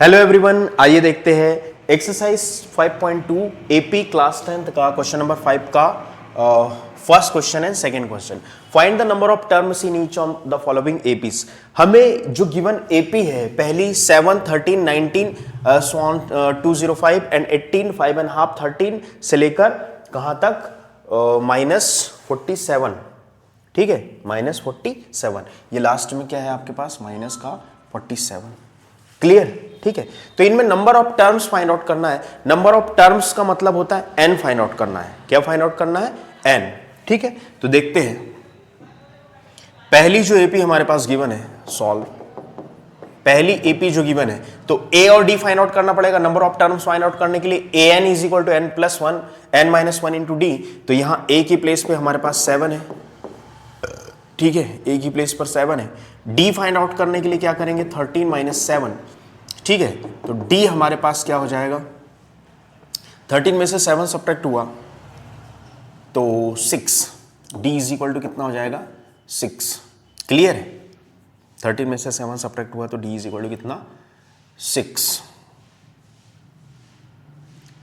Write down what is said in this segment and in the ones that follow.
Hello everyone, आइए देखते हैं एक्सरसाइज 5.2 एपी क्लास 10th का क्वेश्चन नंबर 5 का first question and second question. Find the number of terms in each of the following APs. हमें जो given AP है पहली 7, 13, 19, 205 एंड 18, 5.5, 13 से लेकर कहां तक -47, ठीक है, -47। ये लास्ट में क्या है आपके पास माइनस का 47। क्लियर, ठीक है। तो इनमें number of terms find out करना है। नंबर ऑफ टर्म्स का मतलब होता है एन फाइंड आउट करना है। क्या फाइंड आउट करना है? एन, ठीक है। तो देखते हैं पहली जो एपी हमारे पास गिवन है, सॉल्व पहली एपी जो गिवन है, तो ए और डी फाइंड आउट करना पड़ेगा। Number of terms find out करने के लिए A N is equal to N plus one, N minus one into D. तो यहां ए की प्लेस पे हमारे पास 7 है, ठीक है, ए की प्लेस पर 7 है। डी फाइंड आउट करने के लिए क्या करेंगे? 13 माइनस 7, ठीक है। तो डी हमारे पास क्या हो जाएगा? 13 में से 7 सब्ट्रैक्ट हुआ तो 6। डी इज इक्वल टू कितना हो जाएगा? 6। क्लियर है? 13 में से 7 सब्ट्रैक्ट हुआ तो डी इज इक्वल टू कितना? 6,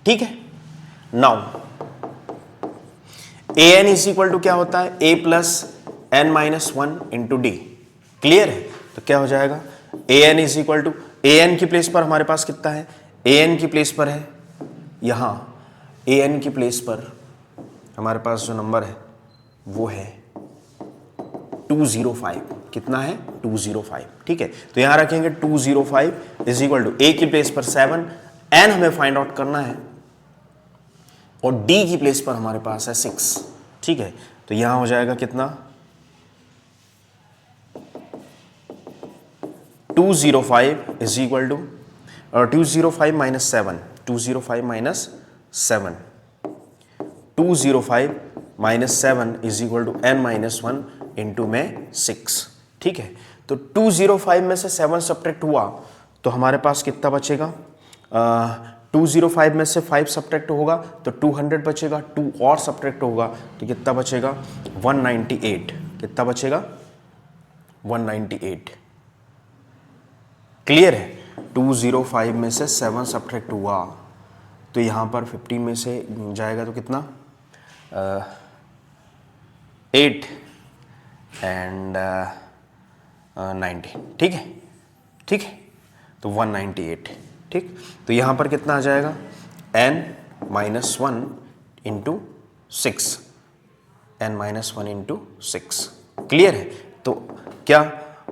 ठीक है। Now A N is equal to क्या होता है? A plus N minus one into D. Clear है? तो क्या हो जाएगा? A N is equal to, A N की प्लेस पर हमारे पास कितना है? ए एन की प्लेस पर है यहां, ए एन की प्लेस पर हमारे पास जो नंबर है वो है 205। कितना है? 205, ठीक है। तो यहां रखेंगे 205 इज इक्वल टू ए की प्लेस पर 7, एन हमें फाइंड आउट करना है, और डी की प्लेस पर हमारे पास है 6, ठीक है। तो यहां हो जाएगा कितना? 205 is equal to 205 minus 7, 205 minus 7, 205 minus 7 is equal to n minus 1 into में 6, ठीक है। तो 205 में से 7 सब्ट्रैक्ट हुआ तो हमारे पास कितना बचेगा? 205 में से 5 सब्ट्रैक्ट होगा तो 200 बचेगा, 2 और सब्ट्रैक्ट होगा तो कितना बचेगा? 198। कितना बचेगा? 198। क्लियर है? 205 में से 7 सब्ट्रैक्ट हुआ तो यहां पर 15 में से जाएगा तो कितना? 8 एंड 90, ठीक है, ठीक है। तो 198, ठीक। तो यहां पर कितना आ जाएगा? n minus 1 into 6, n minus 1 into 6। Clear है? तो क्या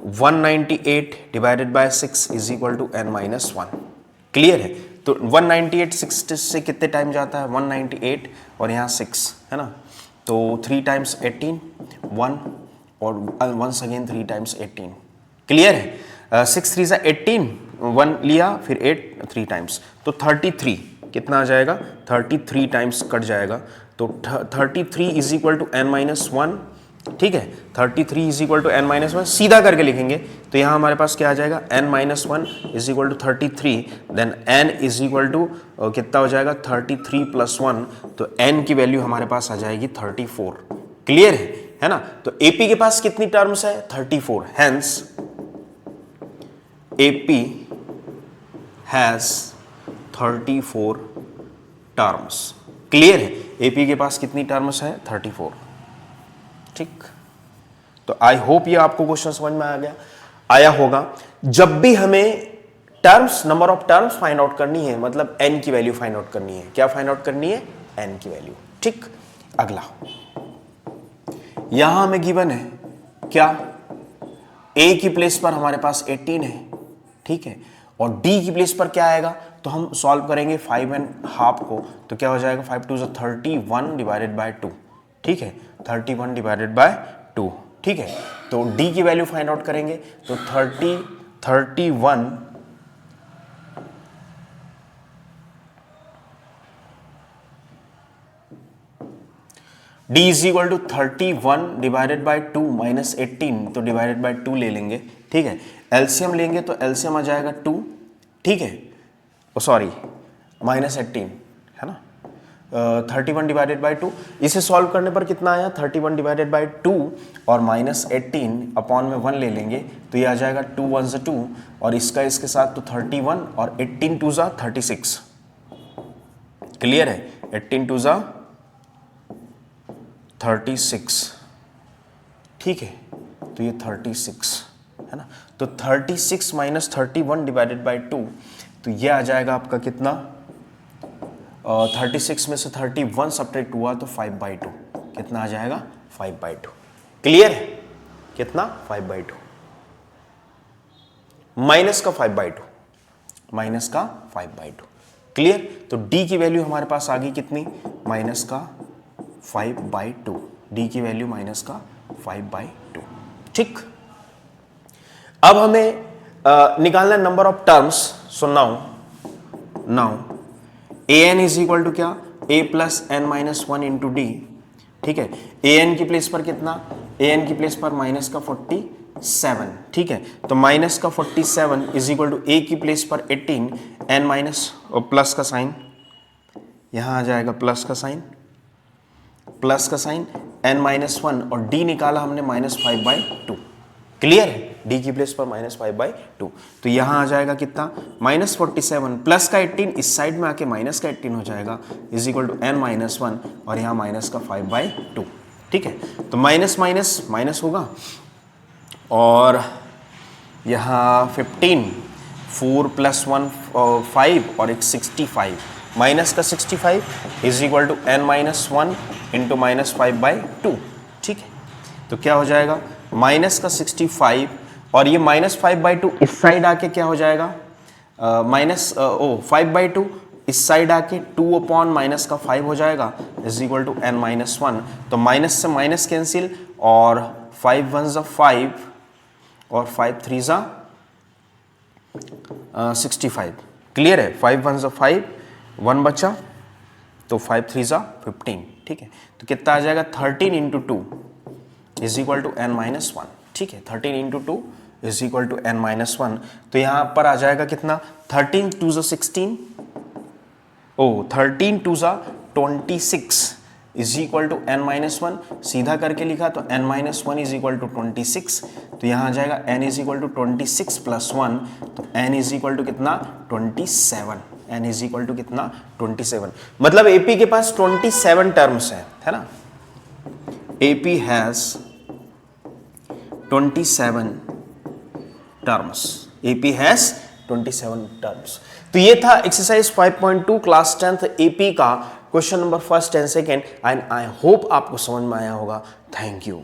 198 divided by 6 is equal to n minus 1। Clear है? तो 198 6 से कितने टाइम जाता है? 198 और यहाँ 6 है ना, तो 3 टाइम्स 18, 1 और वंस अगेन 3 टाइम्स 18। क्लियर है? 6 3 सा 18, 1 लिया फिर 8 3 टाइम्स तो 33। कितना आ जाएगा? 33 टाइम्स कट जाएगा तो 33 is equal to n minus 1, ठीक है। 33 is equal to n minus 1 सीधा करके लिखेंगे तो यहां हमारे पास क्या आ जाएगा? n minus 1 is equal to 33, then n is equal to कितना हो जाएगा? 33 प्लस 1, तो n की वैल्यू हमारे पास आ जाएगी 34। क्लियर है ना? तो एपी के पास कितनी टर्म्स है? 34। Hence AP has 34 terms. Clear है? एपी के पास कितनी टर्म्स है? 34, ठीक। तो आई होप ये आपको क्वेश्चन समझ में आया होगा। जब भी हमें terms, number of terms find out करनी है, मतलब n की वैल्यू फाइंड आउट करनी है। क्या फाइंड आउट करनी है? n की वैल्यू, ठीक। अगला यहां हमें गिवन है क्या? a की प्लेस पर हमारे पास 18 है, ठीक है, और d की प्लेस पर क्या आएगा? तो हम सॉल्व करेंगे 5.5 को, तो क्या हो जाएगा? 5 2 31 डिवाइडेड बाय 2, ठीक है, 31 डिवाइडेड बाय 2, ठीक है। तो d की वैल्यू फाइंड आउट करेंगे तो 31 d is equal to 31 divided by 2 minus 18, तो डिवाइडेड बाय 2 ले लेंगे, ठीक है। एलसीएम लेंगे तो एलसीएम आ जाएगा 2, ठीक है, सॉरी माइनस 18 है ना, 31 डिवाइडेड बाई 2। इसे सॉल्व करने पर कितना आया 31 डिवाइडेड बाई 2 और माइनस 18 अपॉन में 1 ले लेंगे तो ये आ जाएगा 2 1 से 2 और इसका इसके साथ तो 31 और 18 2 जा 36। क्लियर है, 18 2 जा 36। ठीक है, तो ये 36 है ना। तो 36 माइनस 31 डिवाइडेड बाई 2, तो ये आ जाएगा आपका कितना 36 में से 31 सब्ट्रैक्ट हुआ तो 5/2 कितना आ जाएगा 5/2। क्लियर है, कितना 5/2 माइनस का 5/2 माइनस का 5/2। क्लियर, तो d की वैल्यू हमारे पास आ गई कितनी माइनस का 5/2। d की वैल्यू माइनस का 5/2। ठीक, अब हमें निकालना है number of terms. So now an is equal to क्या a plus N minus 1 into d. ठीक है, an की प्लेस पर कितना, an की प्लेस पर माइनस का 47। ठीक है, तो माइनस का 47 इज इक्वल टू a की प्लेस पर 18 n माइनस और प्लस का साइन, यहां आ जाएगा प्लस का साइन n माइनस 1 और d निकाला हमने माइनस 5/2। क्लियर है, d की प्लेस पर माइनस 5/2। तो यहां आ जाएगा कितना माइनस 47 प्लस का 18 इस साइड में आके माइनस का 18 हो जाएगा is equal to n minus 1 और यहां माइनस का 5/2। ठीक है, तो माइनस माइनस माइनस होगा और यहां 15 4 प्लस 1 5 और एक 65 माइनस का 65 is equal to n minus 1 into minus 5/2। ठीक है, तो क्या हो जाएगा माइनस का 65 और ये माइनस 5/2 इस साइड आके क्या हो जाएगा 5/2 इस साइड आके 2 अपॉन माइनस का 5 हो जाएगा is equal to n minus 1। तो माइनस से माइनस कैंसिल और 5 1 जा 5 और 5 3 जा 65। क्लियर है, 5 1 जा 5 1 बचा तो 5 3 जा 15। ठीक है, तो कितना आ जाएगा 13 into 2 is equal to n minus 1। ठीक है, 13 into 2 is equal to n minus 1। तो यहां पर आ जाएगा कितना 13 2 जा 16 13 2 जा 26 is equal to n minus 1। सीधा करके लिखा तो n minus 1 is equal to 26। तो यहां आ जाएगा n is equal to 26 plus 1 तो n इज इक्वल टू कितना 27। n इज इक्वल टू कितना 27। मतलब AP के पास 27 टर्म्स है ना। AP has 27 terms. AP has 27 terms. तो ये था एक्सरसाइज 5.2 क्लास 10th AP का question number first and second and I hope आपको समझ में आया होगा। Thank you.